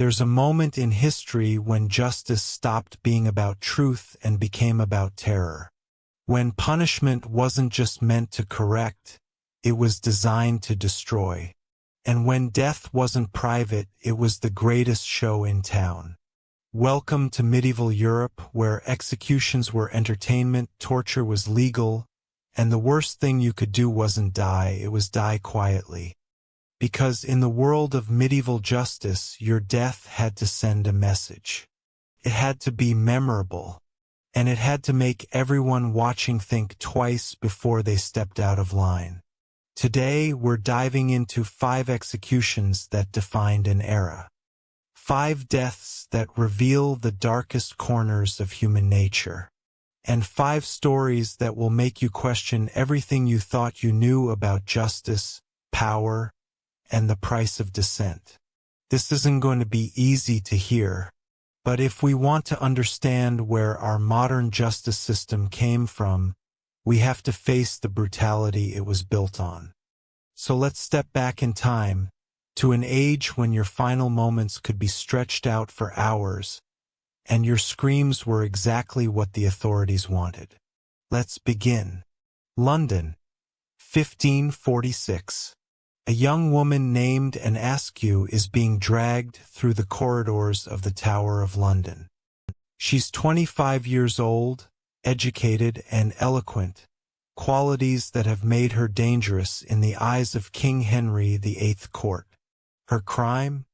There's a moment in history when justice stopped being about truth and became about terror. When punishment wasn't just meant to correct, it was designed to destroy. And when death wasn't private, it was the greatest show in town. Welcome to medieval Europe, where executions were entertainment, torture was legal, and the worst thing you could do wasn't die, it was die quietly. Because in the world of medieval justice, your death had to send a message. It had to be memorable, and it had to make everyone watching think twice before they stepped out of line. Today, we're diving into 5 executions that defined an era. 5 deaths that reveal the darkest corners of human nature. And 5 stories that will make you question everything you thought you knew about justice, power, and the price of dissent. This isn't going to be easy to hear, but if we want to understand where our modern justice system came from, we have to face the brutality it was built on. So let's step back in time, to an age when your final moments could be stretched out for hours, and your screams were exactly what the authorities wanted. Let's begin. London, 1546. A young woman named Anne Askew is being dragged through the corridors of the Tower of London. She's 25 years old, educated and eloquent, qualities that have made her dangerous in the eyes of King Henry VIII court. Her crime?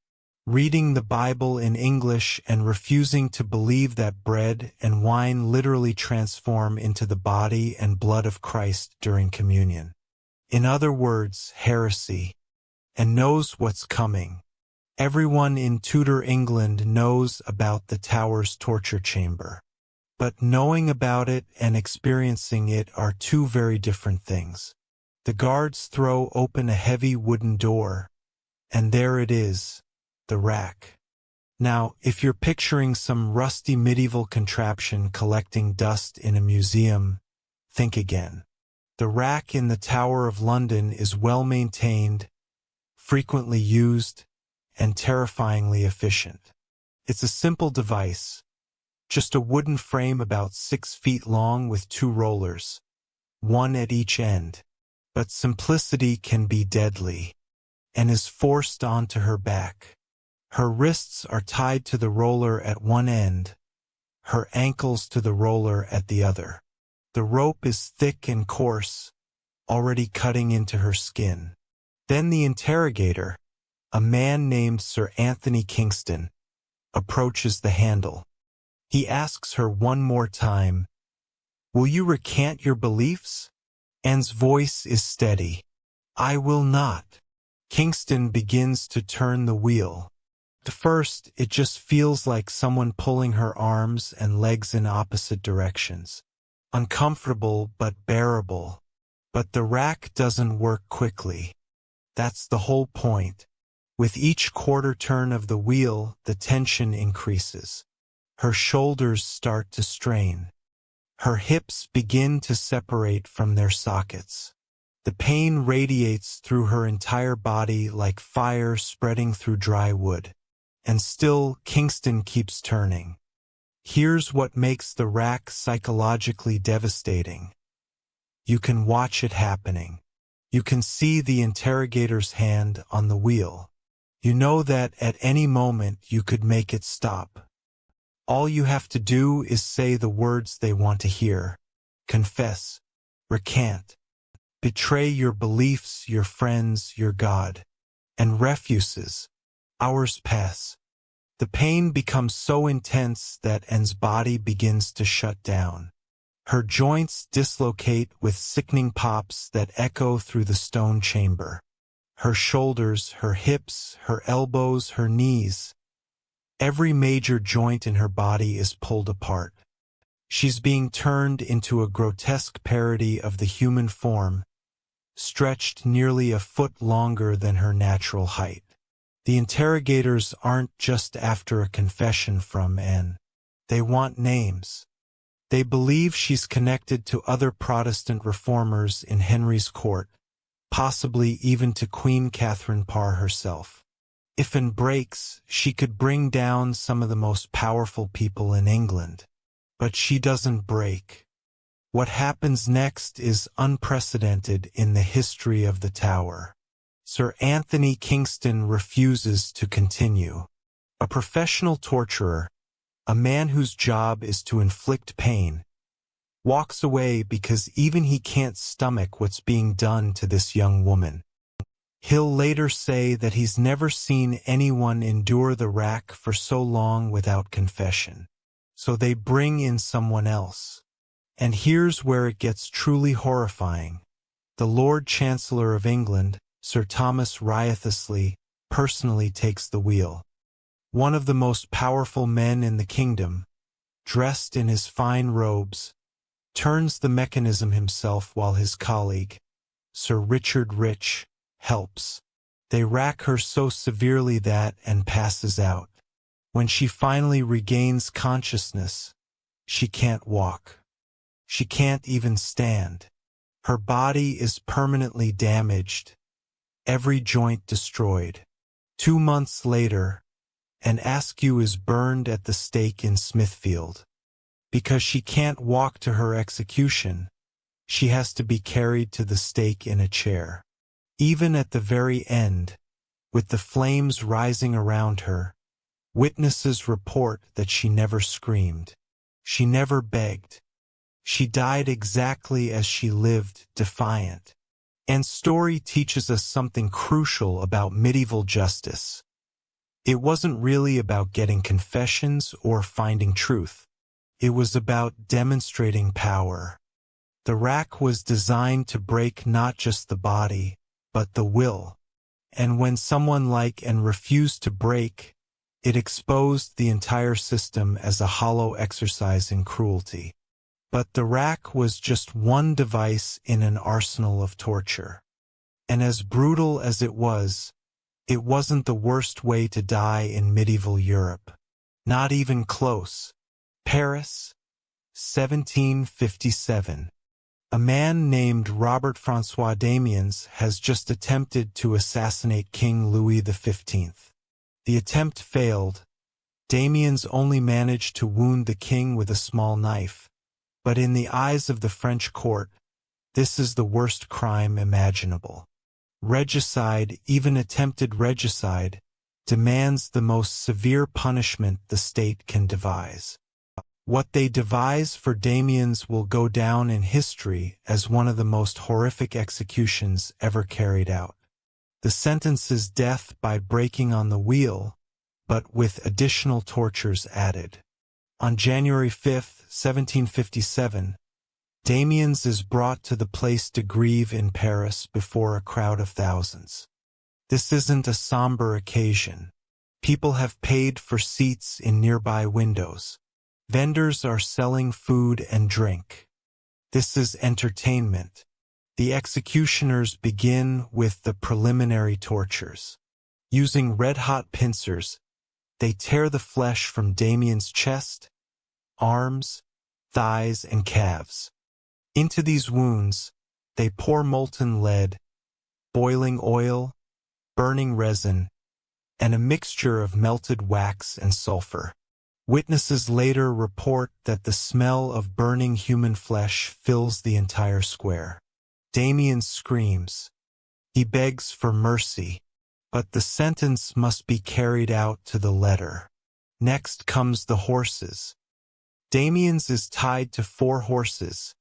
Reading the Bible in English and refusing to believe that bread and wine literally transform into the body and blood of Christ during communion. In other words, heresy. And knows what's coming. Everyone in Tudor England knows about the Tower's torture chamber. But knowing about it and experiencing it are 2 very different things. The guards throw open a heavy wooden door, and there it is, the rack. Now, if you're picturing some rusty medieval contraption collecting dust in a museum, think again. The rack in the Tower of London is well maintained, frequently used, and terrifyingly efficient. It's a simple device, just a wooden frame about 6 feet long with 2 rollers, 1 at each end. But simplicity can be deadly, and is forced onto her back. Her wrists are tied to the roller at one end, her ankles to the roller at the other. The rope is thick and coarse, already cutting into her skin. Then the interrogator, a man named Sir Anthony Kingston, approaches the handle. He asks her one more time, "Will you recant your beliefs?" Anne's voice is steady. "I will not." Kingston begins to turn the wheel. At first, it just feels like someone pulling her arms and legs in opposite directions. Uncomfortable but bearable. But the rack doesn't work quickly. That's the whole point. With each quarter turn of the wheel, the tension increases. Her shoulders start to strain. Her hips begin to separate from their sockets. The pain radiates through her entire body like fire spreading through dry wood. And still, Kingston keeps turning. Here's what makes the rack psychologically devastating. You can watch it happening. You can see the interrogator's hand on the wheel. You know that at any moment you could make it stop. All you have to do is say the words they want to hear. Confess. Recant. Betray your beliefs, your friends, your God. And refuses. Hours pass. The pain becomes so intense that Anne's body begins to shut down. Her joints dislocate with sickening pops that echo through the stone chamber. Her shoulders, her hips, her elbows, her knees. Every major joint in her body is pulled apart. She's being turned into a grotesque parody of the human form, stretched nearly a foot longer than her natural height. The interrogators aren't just after a confession from Anne. They want names. They believe she's connected to other Protestant reformers in Henry's court, possibly even to Queen Catherine Parr herself. If and breaks, she could bring down some of the most powerful people in England. But she doesn't break. What happens next is unprecedented in the history of the Tower. Sir Anthony Kingston refuses to continue. A professional torturer, a man whose job is to inflict pain, walks away because even he can't stomach what's being done to this young woman. He'll later say that he's never seen anyone endure the rack for so long without confession. So they bring in someone else. And here's where it gets truly horrifying. The Lord Chancellor of England, Sir Thomas Wriothesley, personally takes the wheel. One of the most powerful men in the kingdom, dressed in his fine robes, turns the mechanism himself while his colleague, Sir Richard Rich, helps. They rack her so severely that and passes out. When she finally regains consciousness, she can't walk. She can't even stand. Her body is permanently damaged, every joint destroyed. 2 months later, Anne Askew is burned at the stake in Smithfield. Because she can't walk to her execution, she has to be carried to the stake in a chair. Even at the very end, with the flames rising around her, witnesses report that she never screamed. She never begged. She died exactly as she lived, defiant. Anne's story teaches us something crucial about medieval justice. It wasn't really about getting confessions or finding truth. It was about demonstrating power. The rack was designed to break not just the body, but the will. And when someone like Anne refused to break, it exposed the entire system as a hollow exercise in cruelty. But the rack was just one device in an arsenal of torture. And as brutal as it wasn't the worst way to die in medieval Europe. Not even close. Paris, 1757. A man named Robert-François Damiens has just attempted to assassinate King Louis XV. The attempt failed. Damiens only managed to wound the king with a small knife. But in the eyes of the French court, this is the worst crime imaginable. Regicide, even attempted regicide, demands the most severe punishment the state can devise. What they devise for Damiens will go down in history as one of the most horrific executions ever carried out. The sentence is death by breaking on the wheel, but with additional tortures added. On January 5, 1757, Damiens is brought to the Place de Grève in Paris before a crowd of thousands. This isn't a somber occasion. People have paid for seats in nearby windows. Vendors are selling food and drink. This is entertainment. The executioners begin with the preliminary tortures. Using red-hot pincers, they tear the flesh from Damiens' chest, arms, thighs, and calves. Into these wounds, they pour molten lead, boiling oil, burning resin, and a mixture of melted wax and sulfur. Witnesses later report that the smell of burning human flesh fills the entire square. Damiens screams. He begs for mercy, but the sentence must be carried out to the letter. Next comes the horses. Damiens is tied to 4 horses,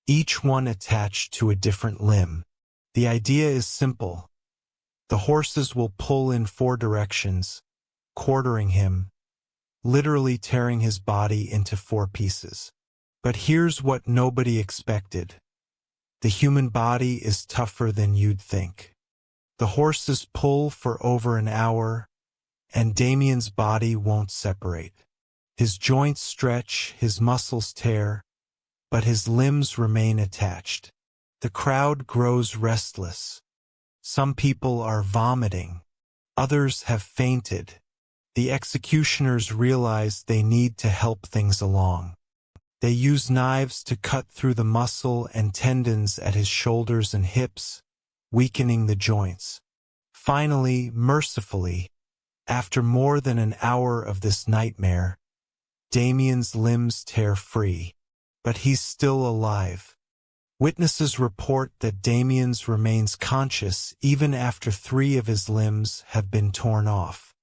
each one attached to a different limb. The idea is simple. The horses will pull in 4 directions, quartering him, literally tearing his body into 4 pieces. But here's what nobody expected. The human body is tougher than you'd think. The horses pull for over an hour, and Damiens' body won't separate. His joints stretch, his muscles tear, but his limbs remain attached. The crowd grows restless. Some people are vomiting. Others have fainted. The executioners realize they need to help things along. They use knives to cut through the muscle and tendons at his shoulders and hips, weakening the joints. Finally, mercifully, After more than an hour of this nightmare, Damien's limbs tear free, but he's still alive. Witnesses report that Damiens remains conscious even after 3 of his limbs have been torn off.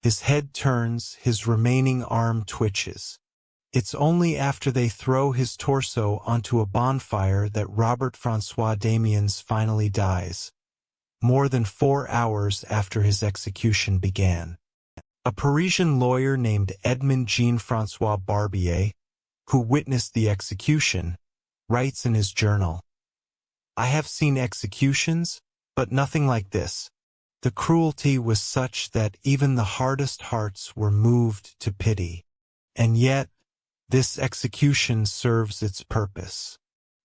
His head turns, his remaining arm twitches. It's only after they throw his torso onto a bonfire that Robert-François Damiens finally dies, more than 4 hours after his execution began. A Parisian lawyer named Edmond Jean-François Barbier, who witnessed the execution, writes in his journal, "I have seen executions, but nothing like this. The cruelty was such that even the hardest hearts were moved to pity. And yet, this execution serves its purpose.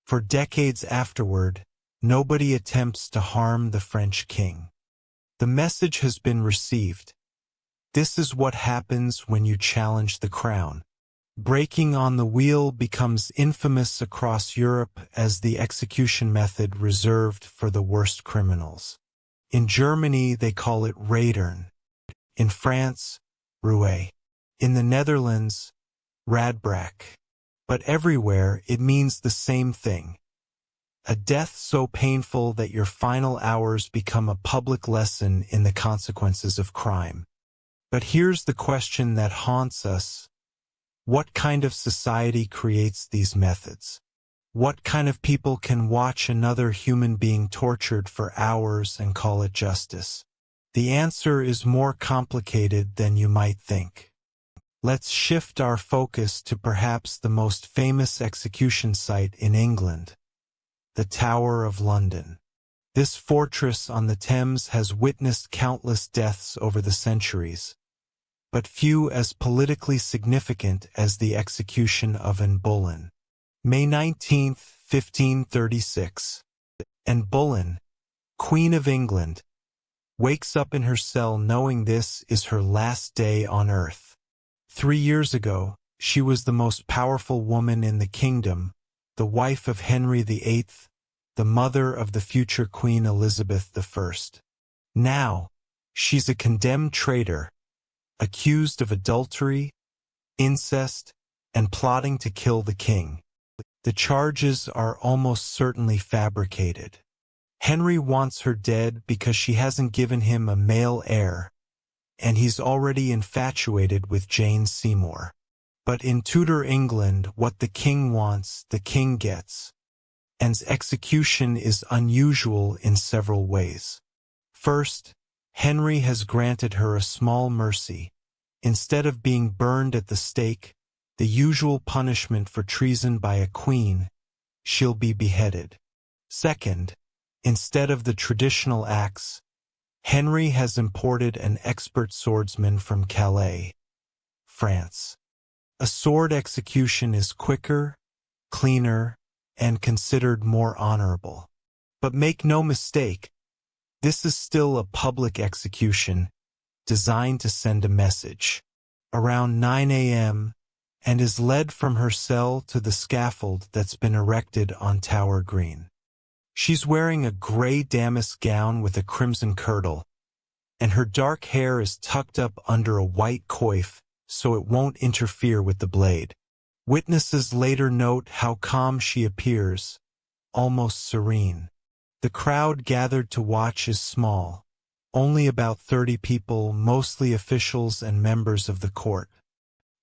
For decades afterward, nobody attempts to harm the French king. The message has been received. This is what happens when you challenge the crown." Breaking on the wheel becomes infamous across Europe as the execution method reserved for the worst criminals. In Germany, they call it Radern. In France, Rouet. In the Netherlands, Radbraak. But everywhere, it means the same thing. A death so painful that your final hours become a public lesson in the consequences of crime. But here's the question that haunts us. What kind of society creates these methods? What kind of people can watch another human being tortured for hours and call it justice? The answer is more complicated than you might think. Let's shift our focus to perhaps the most famous execution site in England, the Tower of London. This fortress on the Thames has witnessed countless deaths over the centuries, but few as politically significant as the execution of Anne Boleyn. May 19, 1536. Anne Boleyn, Queen of England, wakes up in her cell knowing this is her last day on earth. 3 years ago, she was the most powerful woman in the kingdom, the wife of Henry VIII, the mother of the future Queen Elizabeth I. Now, she's a condemned traitor, accused of adultery, incest, and plotting to kill the king. The charges are almost certainly fabricated. Henry wants her dead because she hasn't given him a male heir, and he's already infatuated with Jane Seymour. But in Tudor England, what the king wants, the king gets. Anne's execution is unusual in several ways. First, Henry has granted her a small mercy. Instead of being burned at the stake, the usual punishment for treason by a queen, she'll be beheaded. Second, instead of the traditional axe, Henry has imported an expert swordsman from Calais, France. A sword execution is quicker, cleaner, and considered more honorable. But make no mistake, this is still a public execution designed to send a message. Around 9 a.m., and is led from her cell to the scaffold that's been erected on Tower Green. She's wearing a gray damask gown with a crimson kirtle, and her dark hair is tucked up under a white coif so it won't interfere with the blade. Witnesses later note how calm she appears, almost serene. The crowd gathered to watch is small, only about 30 people, mostly officials and members of the court.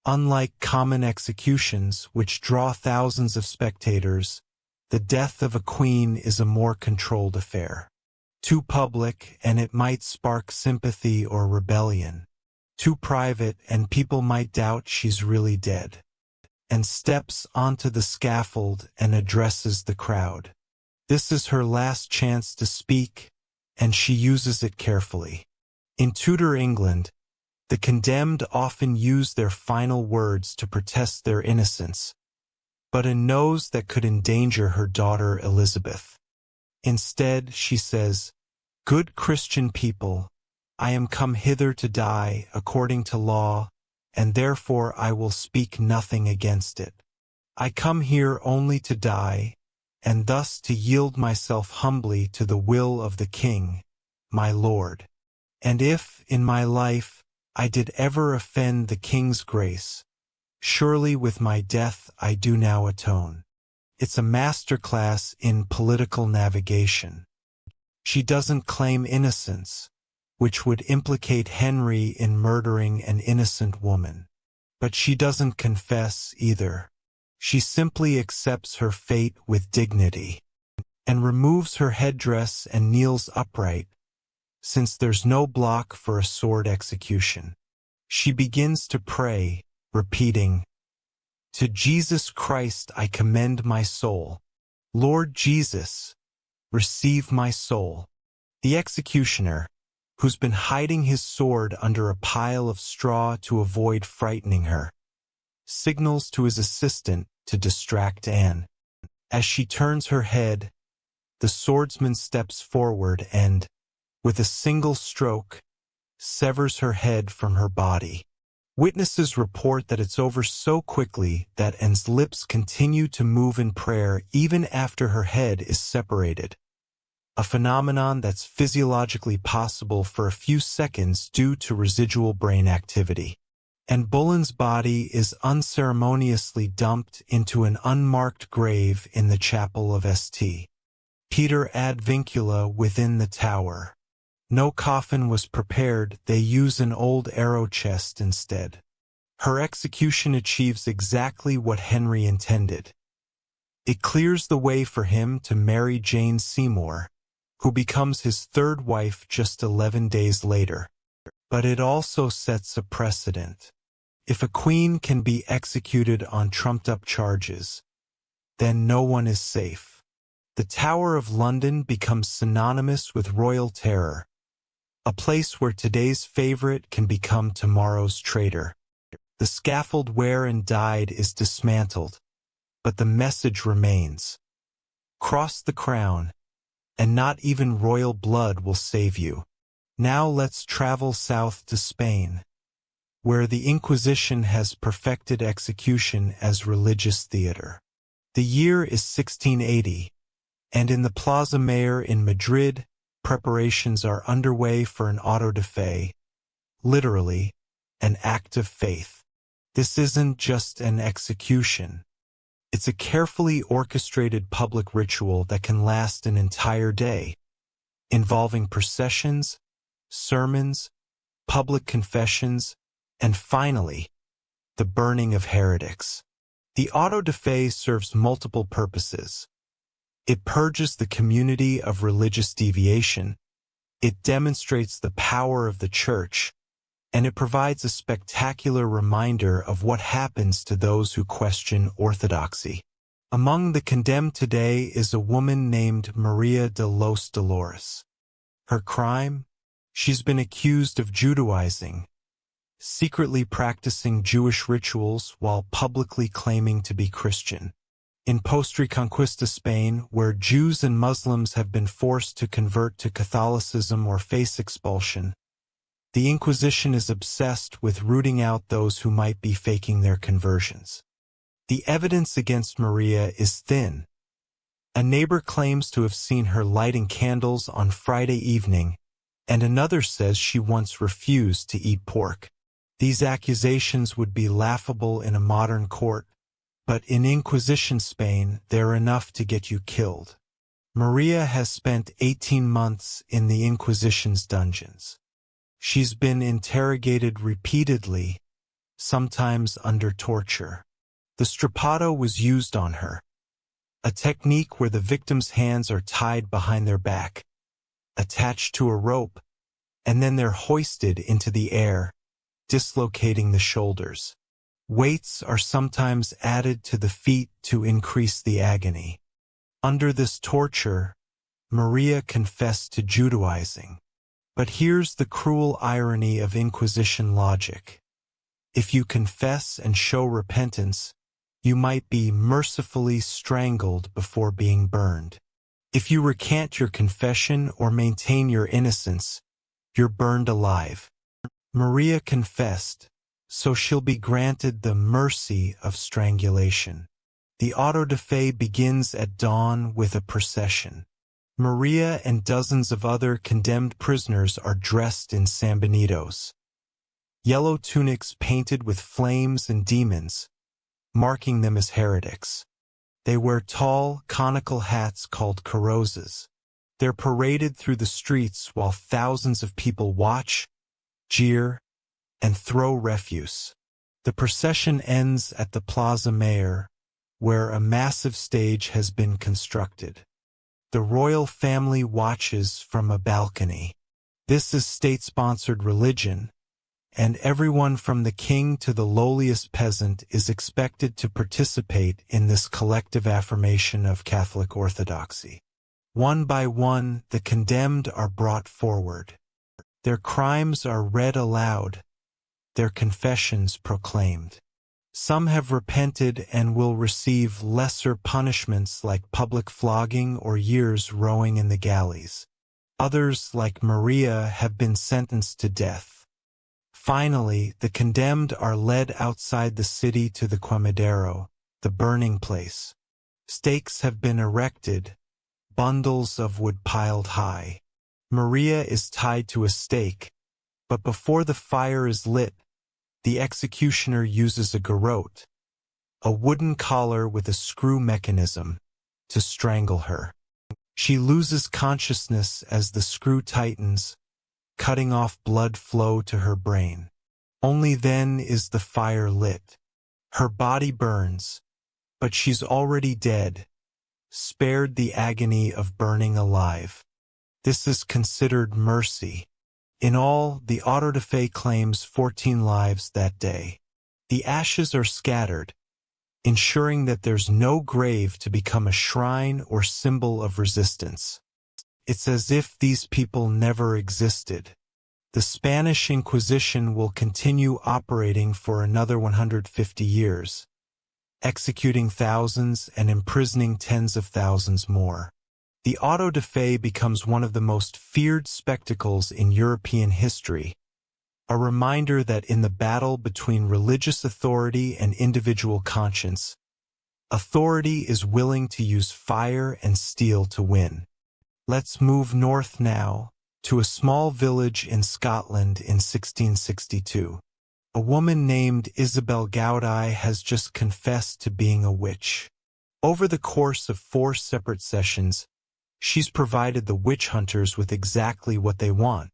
Unlike common executions, which draw thousands of spectators, the death of a queen is a more controlled affair. Too public, and it might spark sympathy or rebellion. Too private, and people might doubt she's really dead. And steps onto the scaffold and addresses the crowd. This is her last chance to speak, and she uses it carefully. In Tudor England, the condemned often use their final words to protest their innocence, but Anne knows that could endanger her daughter Elizabeth. Instead, she says, "Good Christian people, I am come hither to die according to law, and therefore I will speak nothing against it. I come here only to die, and thus to yield myself humbly to the will of the King, my Lord. And if, in my life, I did ever offend the king's grace. Surely with my death I do now atone. It's a masterclass in political navigation. She doesn't claim innocence, which would implicate Henry in murdering an innocent woman. But she doesn't confess either. She simply accepts her fate with dignity, and removes her headdress and kneels upright, since there's no block for a sword execution. She begins to pray, repeating, "To Jesus Christ I commend my soul. Lord Jesus, receive my soul." The executioner, who's been hiding his sword under a pile of straw to avoid frightening her, signals to his assistant to distract Anne. As she turns her head, the swordsman steps forward and, with a single stroke, severs her head from her body. Witnesses report that it's over so quickly that Anne's lips continue to move in prayer even after her head is separated, a phenomenon that's physiologically possible for a few seconds due to residual brain activity. And Boleyn's body is unceremoniously dumped into an unmarked grave in the chapel of St. Peter ad Vincula within the tower. No coffin was prepared, they use an old arrow chest instead. Her execution achieves exactly what Henry intended. It clears the way for him to marry Jane Seymour, who becomes his third wife just 11 days later. But it also sets a precedent. If a queen can be executed on trumped-up charges, then no one is safe. The Tower of London becomes synonymous with royal terror, a place where today's favorite can become tomorrow's traitor. The scaffold where Anne died is dismantled, but the message remains. Cross the crown, and not even royal blood will save you. Now let's travel south to Spain, where the Inquisition has perfected execution as religious theater. The year is 1680, and in the Plaza Mayor in Madrid, preparations are underway for an auto-da-fe, literally, an act of faith. This isn't just an execution. It's a carefully orchestrated public ritual that can last an entire day, involving processions, sermons, public confessions, and finally, the burning of heretics. The auto-da-fe serves multiple purposes. It purges the community of religious deviation, it demonstrates the power of the Church, and it provides a spectacular reminder of what happens to those who question orthodoxy. Among the condemned today is a woman named Maria de los Dolores. Her crime? She's been accused of Judaizing, secretly practicing Jewish rituals while publicly claiming to be Christian. In post-Reconquista Spain, where Jews and Muslims have been forced to convert to Catholicism or face expulsion, the Inquisition is obsessed with rooting out those who might be faking their conversions. The evidence against Maria is thin. A neighbor claims to have seen her lighting candles on Friday evening, and another says she once refused to eat pork. These accusations would be laughable in a modern court, but in Inquisition Spain, they're enough to get you killed. Maria has spent 18 months in the Inquisition's dungeons. She's been interrogated repeatedly, sometimes under torture. The strappado was used on her, a technique where the victim's hands are tied behind their back, attached to a rope, and then they're hoisted into the air, dislocating the shoulders. Weights are sometimes added to the feet to increase the agony. Under this torture, Maria confessed to Judaizing. But here's the cruel irony of Inquisition logic. If you confess and show repentance, you might be mercifully strangled before being burned. If you recant your confession or maintain your innocence, you're burned alive. Maria confessed, so she'll be granted the mercy of strangulation. The auto-da-fe begins at dawn with a procession. Maria and dozens of other condemned prisoners are dressed in sanbenitos. yellow tunics painted with flames and demons, marking them as heretics. They wear tall, conical hats called carrozas. They're paraded through the streets while thousands of people watch, jeer, and throw refuse. The procession ends at the Plaza Mayor, where a massive stage has been constructed. The royal family watches from a balcony. This is state-sponsored religion, and everyone from the king to the lowliest peasant is expected to participate in this collective affirmation of Catholic orthodoxy. One by one, the condemned are brought forward. Their crimes are read aloud, their confessions proclaimed. Some have repented and will receive lesser punishments like public flogging or years rowing in the galleys. Others, like Maria, have been sentenced to death. Finally, the condemned are led outside the city to the Quemadero, the burning place. Stakes have been erected, bundles of wood piled high. Maria is tied to a stake, but before the fire is lit, the executioner uses a garrote, a wooden collar with a screw mechanism, to strangle her. She loses consciousness as the screw tightens, cutting off blood flow to her brain. Only then is the fire lit. Her body burns, but she's already dead, spared the agony of burning alive. This is considered mercy. In all, the auto-da-fe claims 14 lives that day. The ashes are scattered, ensuring that there's no grave to become a shrine or symbol of resistance. It's as if these people never existed. The Spanish Inquisition will continue operating for another 150 years, executing thousands and imprisoning tens of thousands more. The auto-da-fe becomes one of the most feared spectacles in European history, a reminder that in the battle between religious authority and individual conscience, authority is willing to use fire and steel to win. Let's move north now, to a small village in Scotland in 1662. A woman named Isabel Gaudai has just confessed to being a witch. Over the course of 4 separate sessions, she's provided the witch hunters with exactly what they want.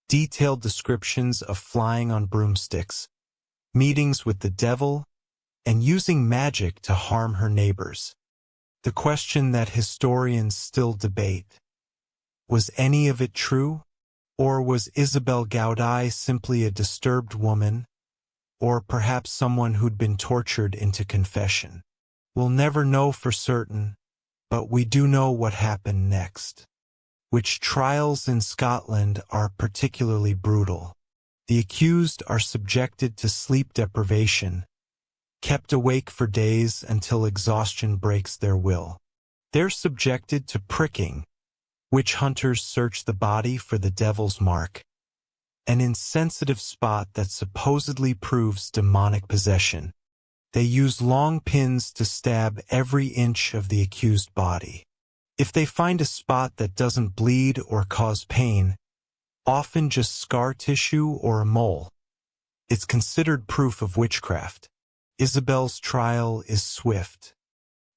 Detailed descriptions of flying on broomsticks, meetings with the devil, and using magic to harm her neighbors. The question that historians still debate: was any of it true? Or was Isabel Gaudai simply a disturbed woman, or perhaps someone who'd been tortured into confession? We'll never know for certain, but we do know what happened next. Witch trials in Scotland are particularly brutal. The accused are subjected to sleep deprivation, kept awake for days until exhaustion breaks their will. They're subjected to pricking. Witch hunters search the body for the devil's mark, an insensitive spot that supposedly proves demonic possession. They use long pins to stab every inch of the accused body. If they find a spot that doesn't bleed or cause pain, often just scar tissue or a mole, it's considered proof of witchcraft. Isabel's trial is swift.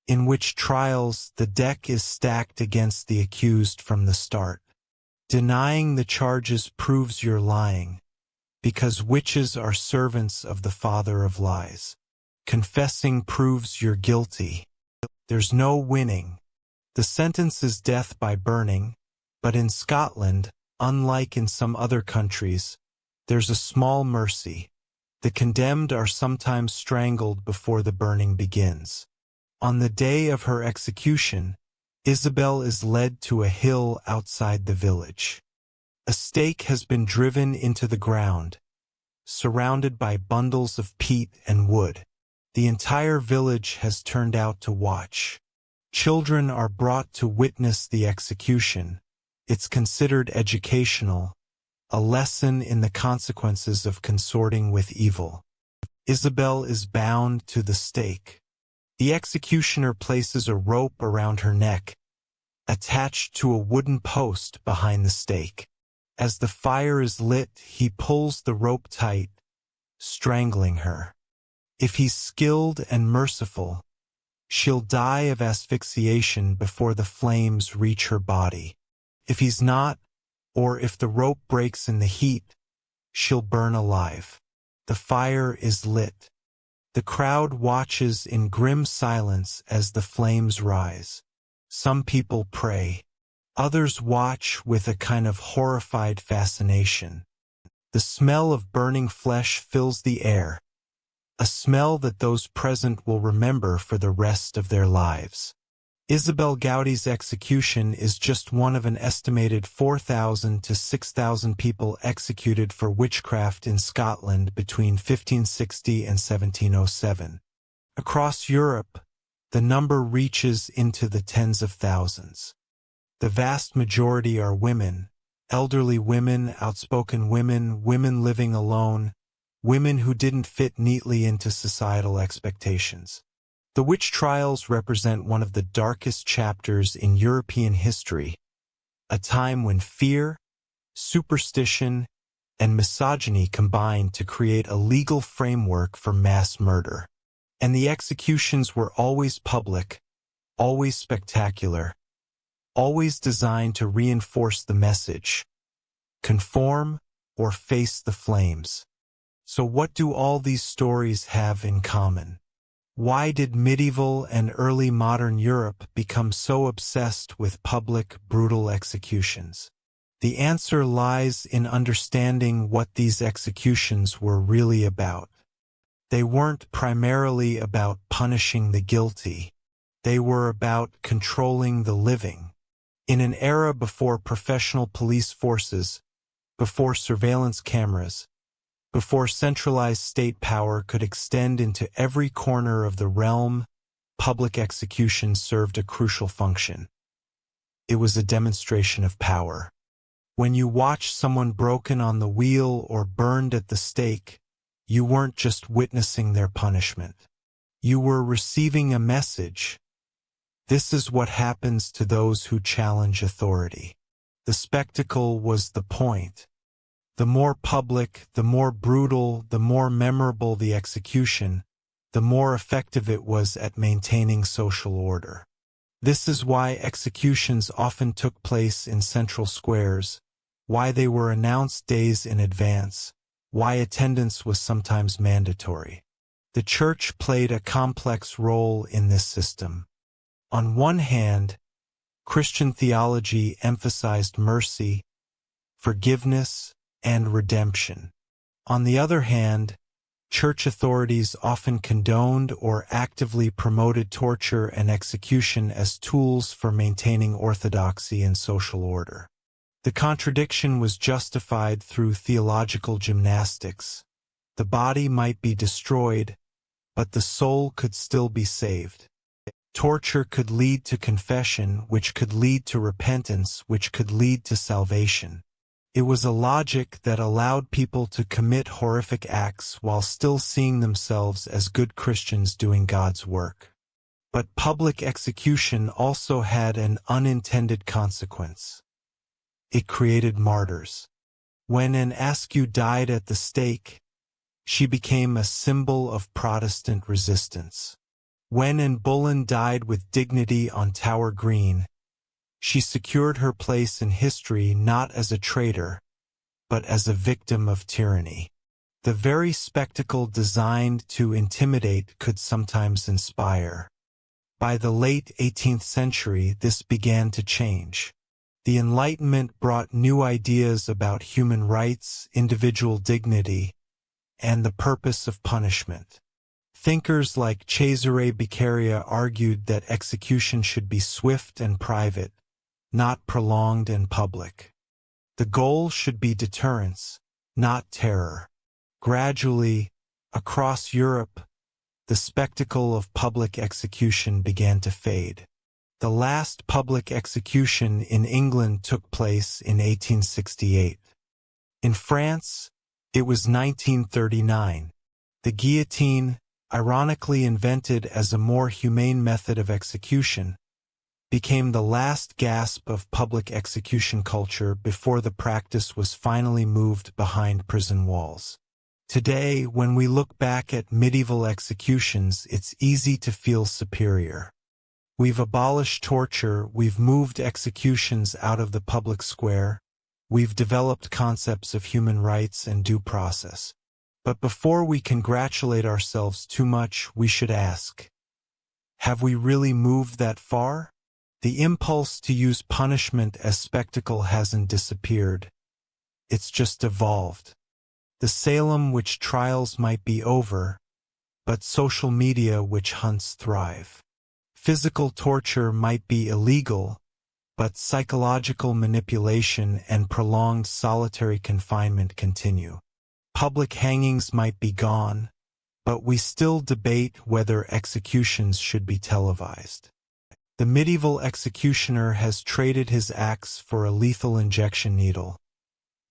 In witch trials, the deck is stacked against the accused from the start. Denying the charges proves you're lying, because witches are servants of the father of lies. Confessing proves you're guilty. There's no winning. The sentence is death by burning, but in Scotland, unlike in some other countries, there's a small mercy. The condemned are sometimes strangled before the burning begins. On the day of her execution, Isabel is led to a hill outside the village. A stake has been driven into the ground, surrounded by bundles of peat and wood. The entire village has turned out to watch. Children are brought to witness the execution. It's considered educational, a lesson in the consequences of consorting with evil. Isabel is bound to the stake. The executioner places a rope around her neck, attached to a wooden post behind the stake. As the fire is lit, he pulls the rope tight, strangling her. If he's skilled and merciful, she'll die of asphyxiation before the flames reach her body. If he's not, or if the rope breaks in the heat, she'll burn alive. The fire is lit. The crowd watches in grim silence as the flames rise. Some people pray. Others watch with a kind of horrified fascination. The smell of burning flesh fills the air, a smell that those present will remember for the rest of their lives. Isabel Gaudi's execution is just one of an estimated 4,000 to 6,000 people executed for witchcraft in Scotland between 1560 and 1707. Across Europe, the number reaches into the tens of thousands. The vast majority are women, elderly women, outspoken women, women living alone, women who didn't fit neatly into societal expectations. The witch trials represent one of the darkest chapters in European history, a time when fear, superstition, and misogyny combined to create a legal framework for mass murder. And the executions were always public, always spectacular, always designed to reinforce the message: conform or face the flames. So what do all these stories have in common? Why did medieval and early modern Europe become so obsessed with public, brutal executions? The answer lies in understanding what these executions were really about. They weren't primarily about punishing the guilty. They were about controlling the living. In an era before professional police forces, before surveillance cameras, before centralized state power could extend into every corner of the realm, public execution served a crucial function. It was a demonstration of power. When you watched someone broken on the wheel or burned at the stake, you weren't just witnessing their punishment. You were receiving a message. This is what happens to those who challenge authority. The spectacle was the point. The more public, the more brutal, the more memorable the execution, the more effective it was at maintaining social order. This is why executions often took place in central squares, why they were announced days in advance, why attendance was sometimes mandatory. The Church played a complex role in this system. On one hand, Christian theology emphasized mercy, forgiveness, and redemption. On the other hand, Church authorities often condoned or actively promoted torture and execution as tools for maintaining orthodoxy and social order. The contradiction was justified through theological gymnastics. The body might be destroyed, but the soul could still be saved. Torture could lead to confession, which could lead to repentance, which could lead to salvation. It was a logic that allowed people to commit horrific acts while still seeing themselves as good Christians doing God's work. But public execution also had an unintended consequence. It created martyrs. When Anne Askew died at the stake, she became a symbol of Protestant resistance. When Anne Boleyn died with dignity on Tower Green, she secured her place in history not as a traitor, but as a victim of tyranny. The very spectacle designed to intimidate could sometimes inspire. By the late 18th century, this began to change. The Enlightenment brought new ideas about human rights, individual dignity, and the purpose of punishment. Thinkers like Cesare Beccaria argued that execution should be swift and private, not prolonged and public. The goal should be deterrence, not terror. Gradually, across Europe, the spectacle of public execution began to fade. The last public execution in England took place in 1868. In France, it was 1939. The guillotine, ironically invented as a more humane method of execution, became the last gasp of public execution culture before the practice was finally moved behind prison walls. Today, when we look back at medieval executions, it's easy to feel superior. We've abolished torture, we've moved executions out of the public square, we've developed concepts of human rights and due process. But before we congratulate ourselves too much, we should ask, have we really moved that far? The impulse to use punishment as spectacle hasn't disappeared. It's just evolved. The Salem witch trials might be over, but social media witch hunts thrive. Physical torture might be illegal, but psychological manipulation and prolonged solitary confinement continue. Public hangings might be gone, but we still debate whether executions should be televised. The medieval executioner has traded his axe for a lethal injection needle.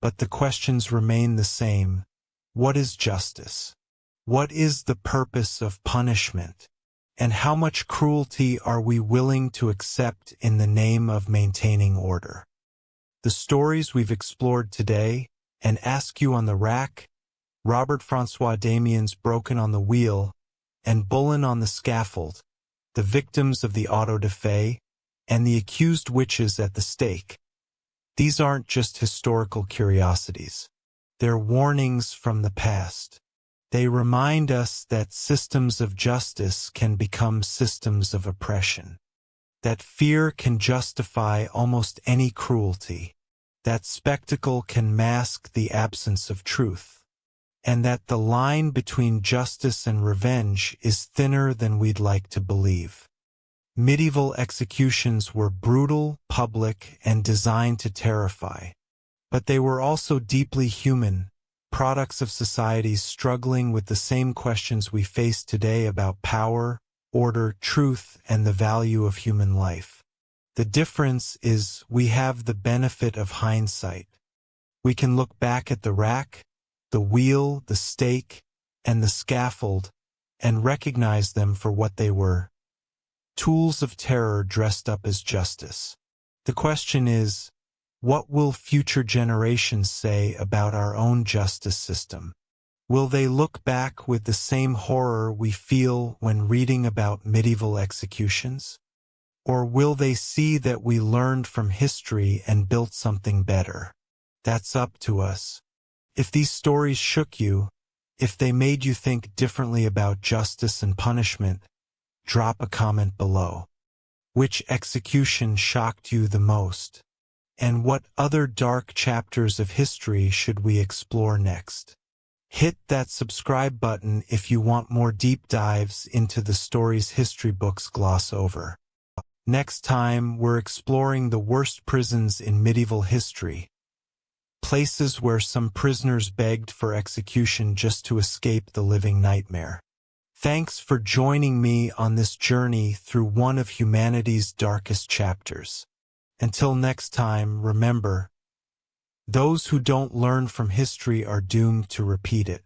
But the questions remain the same. What is justice? What is the purpose of punishment? And how much cruelty are we willing to accept in the name of maintaining order? The stories we've explored today, Anne Askew on the rack, Robert-François Damiens broken on the wheel, and Boleyn on the scaffold, the victims of the auto-da-fe, and the accused witches at the stake. These aren't just historical curiosities. They're warnings from the past. They remind us that systems of justice can become systems of oppression. That fear can justify almost any cruelty. That spectacle can mask the absence of truth. And that the line between justice and revenge is thinner than we'd like to believe. Medieval executions were brutal, public, and designed to terrify. But they were also deeply human, products of societies struggling with the same questions we face today about power, order, truth, and the value of human life. The difference is we have the benefit of hindsight. We can look back at the rack, the wheel, the stake, and the scaffold, and recognize them for what they were. Tools of terror dressed up as justice. The question is, what will future generations say about our own justice system? Will they look back with the same horror we feel when reading about medieval executions? Or will they see that we learned from history and built something better? That's up to us. If these stories shook you, if they made you think differently about justice and punishment, drop a comment below. Which execution shocked you the most? And what other dark chapters of history should we explore next? Hit that subscribe button if you want more deep dives into the stories history books gloss over. Next time, we're exploring the worst prisons in medieval history. Places where some prisoners begged for execution just to escape the living nightmare. Thanks for joining me on this journey through one of humanity's darkest chapters. Until next time, remember, those who don't learn from history are doomed to repeat it.